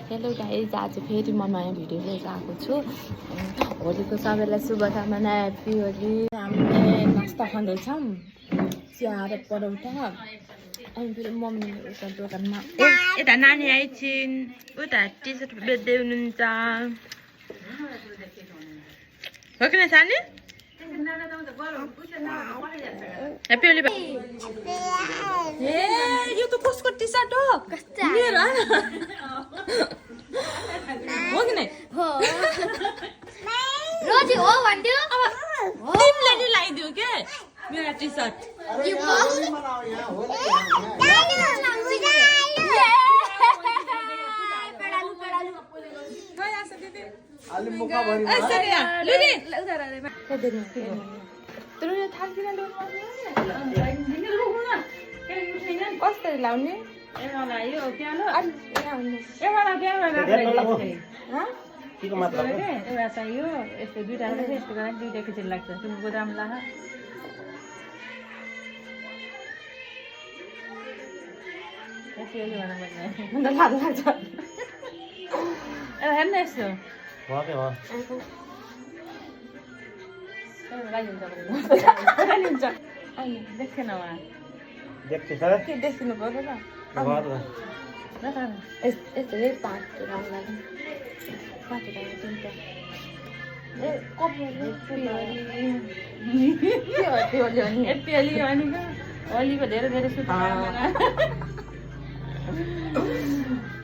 Hello guys, आज फेरि म नयाँ भिडियो लिएर आएको छु। होलीको सबैलाई शुभकामना, ह्याप्पी होली। हामीले नास्ता खाँदैछौँ, चिया र परौठा। अनि फेरि मम्मी उता दोकानमा यता नानी आइछिन्, उता टी सर्ट बेच्दै हुनुहुन्छ। हो कि न सानी? ह्याप्पी होली। ए यो त कसको टी सर्ट हो? मेरो हो कि नै? हो रोजी हो भन्दियो। अब तिमीलाई नि लगाइदियो के मेरो टी सर्ट। कसरी लाउने? के मतलब एउटा चाहियो यस्तो दुईटा यस्तो गरेर दुईटा किसिम लाग्छ तिमीको दाम लाग लाग्छ हेर्नु यस्तो देखेन उहाँ के देखिनु पर्यो र? यस्तो पाँच राम्रो होलीको धेरै धेरै शुभकामना।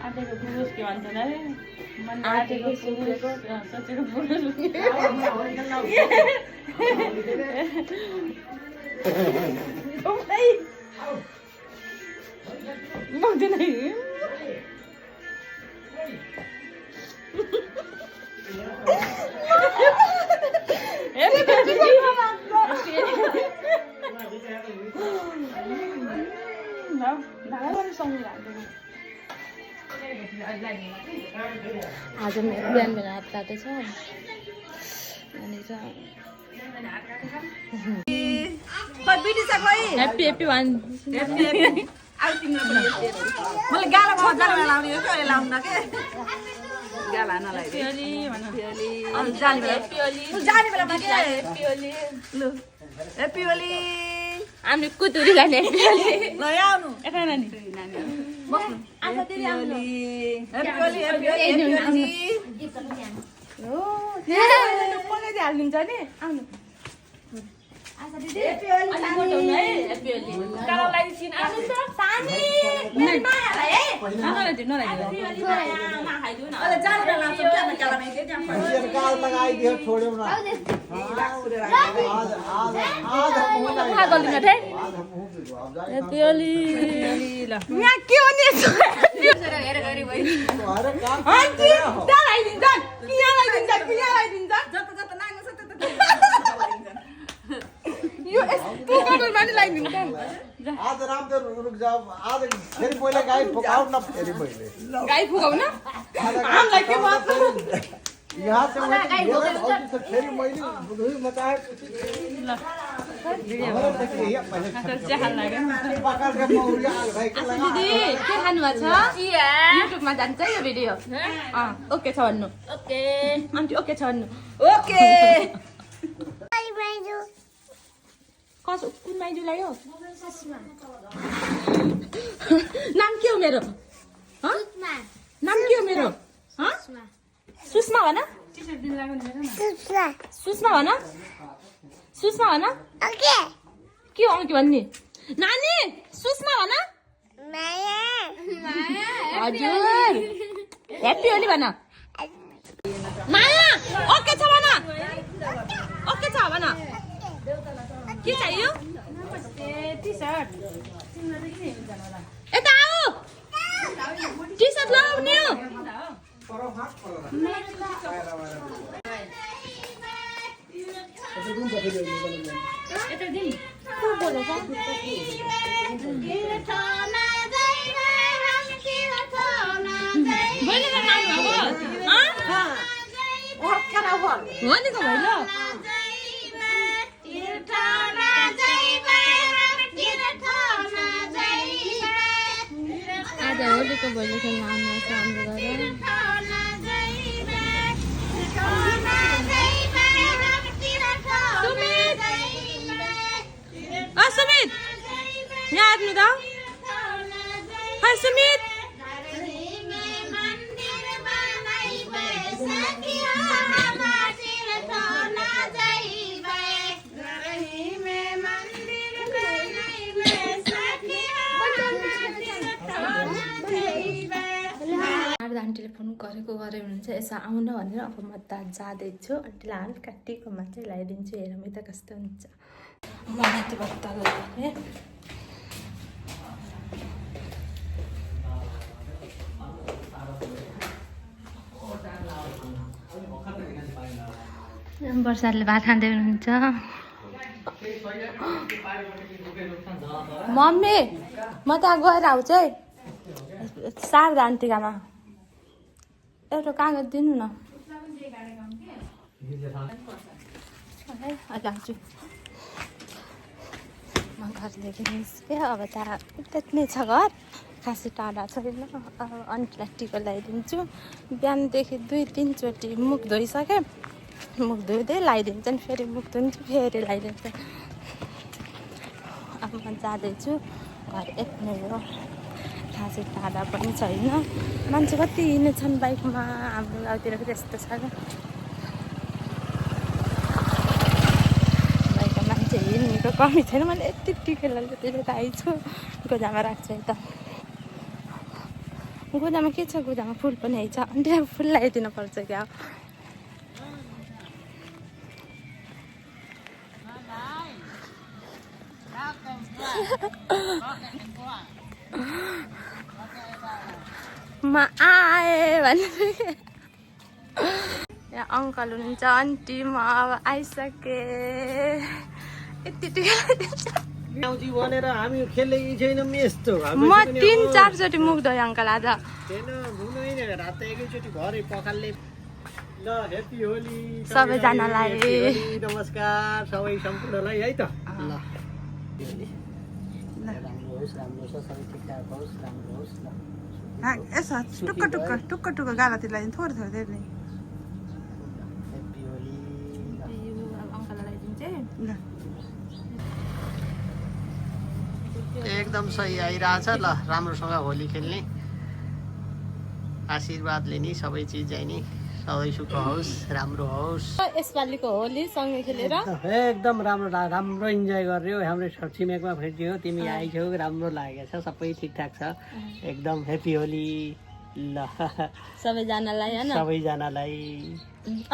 आँटेको पुरुष के भन्छन् अरे? आँटेको पुरुष सोचेको पुरुष आज मेरो बिहान हात काटेछ अनि ह्याप्पी ह्याप्पी वान मैले गाला लाउने हो क्या लाउन के गाला जाने बेलामा के लु ह्याप्पी होली हामी कुतुरी लाने ह्याप्पी होली ल आउनु यता नानी बस्नु happy Holi happy Holi happy Holi हो मलाई हालिदिन्छ नि आउनु ह्याप्पी होली ह्याप्पी होली गाला लाइदिन आउनु त सानी मेरी मायालाई है नलाइदिनु खाइदिउ न अले जाने बेला लाग्छ क्या गाला लाइदिए त्यहाँ गाल लगाइदियो छोड्यौ न ह्याप्पी होली ल यहाँ के हो नि यो यस्तो गगनमा नि लगाइदिन्छ। आज राम्रो रुक जाऊ आज फेरि मैले गाई फुकाउ न फेरि मैले गाई फुकाउन हामीलाई के भयो यहाँ से मैं फेरि मैले मचाए ल भिडियो पकाएर के मौरी आल भाइ के लगा दिदी के खानु भएको छ युट्युबमा जान्छ यो भिडियो ओके छ भन्नु ओके आन्टी ओके छ भन्नु ओके कस कुन माइजू लाग्यो नाम के हो मेरो नाम के हो मेरो सुषमा भन सुषमा भन सुषमा भन के हो कि भन्ने नानी सुषमा भन हजुर ह्याप्पी होली भन माया ओके छ भन ओके छ भन के चाहियो यता आऊ टी सर्ट लगाउने हो भनेको भइल आज होलीको भोलि खेल्न आउनुहोस् हाम्रो घर सुमित यहाँ हेर्नु त है सुमित आन्टीले फोन गरेको हुनुहुन्छ यसो आउन भनेर अब म त जाँदैछु आन्टीलाई हल्का टिकोमा चाहिँ लगाइदिन्छु हेरौँ त कस्तो हुन्छ मलाई त्यो बत्ता गएँ वर्षाले भात खाँदै हुनुहुन्छ मम्मी म त गएर आउँछु है शारदा आन्टीकामा एउटा कागज दिनु न लाग्छु म घरदेखि निस्केँ अब त त्यति छ घर खासै टाढा छैन अब आन्टीलाई टिको लगाइदिन्छु बिहानदेखि 2-3 चोटि मुख धोइसकेँ मुख धुँदै लगाइदिन्छन् फेरि मुख धुन्छु फेरि लगाइदिन्छ अब म जाँदैछु घर यति हो खासै टाढा पनि छैन मान्छे कति हिँड्ने छन् बाइकमा हाम्रो गाउँतिर पनि त्यस्तो छ बाइकमा मान्छे हिँड्नेको कमी छैन मैले यति टिकेर त्यसले त आइछु गोजामा राख्छु है त गोजामा के छ गोजामा फुल पनि आइछ अन्त फुल लगाइदिनु पर्छ क्या म आएँ भने यहाँ अङ्कल हुनुहुन्छ आन्टी म अब आइसकेँ यति भनेर हामी खेल्ने छैनौँ यस्तो म 3-4 चोटि मुख धोएँ अङ्कल आज रात एकैचोटि घरै पखालले ल ह्याप्पी होली सबैजनालाई नमस्कार सबै सम्पूर्णलाई है त ल राम्रो होस् सबै ठिकठाक होस् राम्रो होस् ल यसो टुक्क टुक्क गालातिर लगाइदिनु थोरै थोरै धेरै नै ह्याप्पी होली अङ्कललाई दिन्छ ल एकदम सही आइरहेछ ल राम्रोसँग होली खेल्ने आशीर्वाद लिने सबै चिज नि सबै सुख होस् राम्रो होस् यसपालिको होली सँगै खेलेर एकदम राम्रो इन्जोय गर्यो हाम्रो छिमेकमा भेट्यो तिमी आइछौ राम्रो लागेको छ सबै ठिकठाक छ एकदम ह्याप्पी होली ल सबैजनालाई होइन सबैजनालाई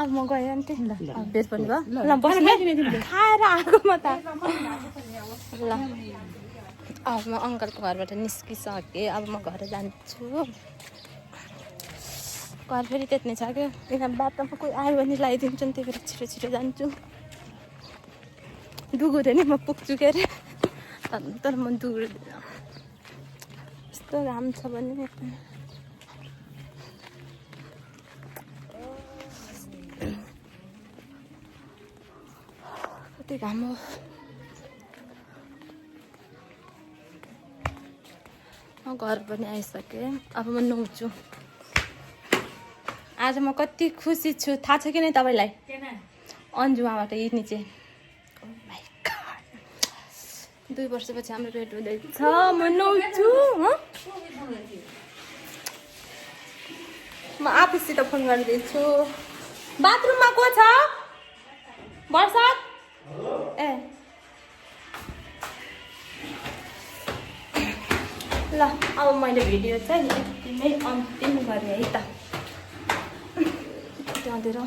अब म गएँ नि ल बेस पनि भयो ल बस्ने खाएर आएको म त ल अब म अङ्कलको घरबाट निस्किसकेँ अब म घर जान्छु घर फेरि त्यति नै छ क्या यहाँ बाटोमा कोही आयो भने लगाइदिन्छन् त्यही भएर छिटो छिटो जान्छु दुगुरे नि म पुग्छु के अरे तर म दुगुर्दिनँ यस्तो घाम छ भने कति घाम हो म घर पनि आइसकेँ अब म नुहाउँछु आज म कति खुसी छु थाहा छ कि नै तपाईँलाई अन्जुमाबाट हिँड्ने चाहिँ 2 वर्षपछि हाम्रो भेट हुँदैछ म नुहाउँछु म आफूसित फोन गरिदिन्छु बाथरुममा को छ वर्षात ए ल अब मैले भिडियो चाहिँ यति नै अन्तिम गरेँ है त त्यहाँतिर